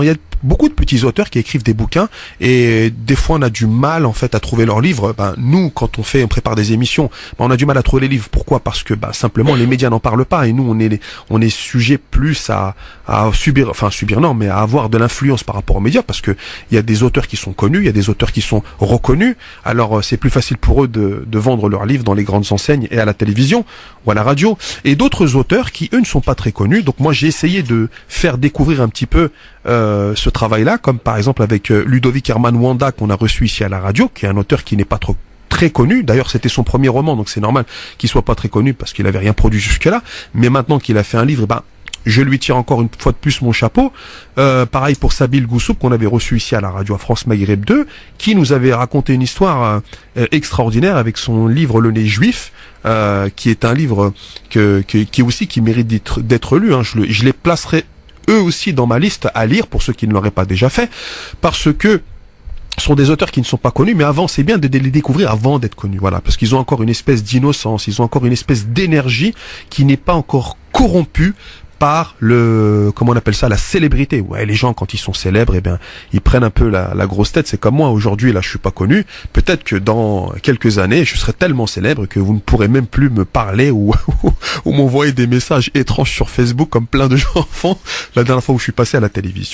Il y a beaucoup de petits auteurs qui écrivent des bouquins et des fois on a du mal en fait à trouver leurs livres. Nous, quand on prépare des émissions, on a du mal à trouver les livres. Pourquoi? Parce que simplement les médias n'en parlent pas et nous on est sujet plus à subir, non, mais à avoir de l'influence par rapport aux médias parce que il y a des auteurs qui sont connus, il y a des auteurs qui sont reconnus. Alors c'est plus facile pour eux de vendre leurs livres dans les grandes enseignes et à la télévision ou à la radio. Et d'autres auteurs qui eux ne sont pas très connus. Donc moi j'ai essayé de faire découvrir un petit peu ce travail-là, comme par exemple avec Ludovic Herman Wanda qu'on a reçu ici à la radio, qui est un auteur qui n'est pas trop très connu. D'ailleurs, c'était son premier roman, donc c'est normal qu'il soit pas très connu parce qu'il avait rien produit jusque-là. Mais maintenant qu'il a fait un livre, je lui tire encore une fois de plus mon chapeau. Pareil pour Sabil Goussoub qu'on avait reçu ici à la radio à France Maghreb 2, qui nous avait raconté une histoire extraordinaire avec son livre Le Nez Juif, qui est un livre qui mérite d'être lu. Je les placerai eux aussi dans ma liste à lire pour ceux qui ne l'auraient pas déjà fait, parce que ce sont des auteurs qui ne sont pas connus, mais avant, c'est bien de les découvrir avant d'être connus, voilà, parce qu'ils ont encore une espèce d'innocence, ils ont encore une espèce d'énergie qui n'est pas encore corrompue par comment on appelle ça, la célébrité. Ouais, les gens, quand ils sont célèbres, ils prennent un peu la grosse tête. C'est comme moi, aujourd'hui, là, je suis pas connu. Peut-être que dans quelques années, je serai tellement célèbre que vous ne pourrez même plus me parler ou m'envoyer des messages étranges sur Facebook comme plein de gens font la dernière fois où je suis passé à la télévision.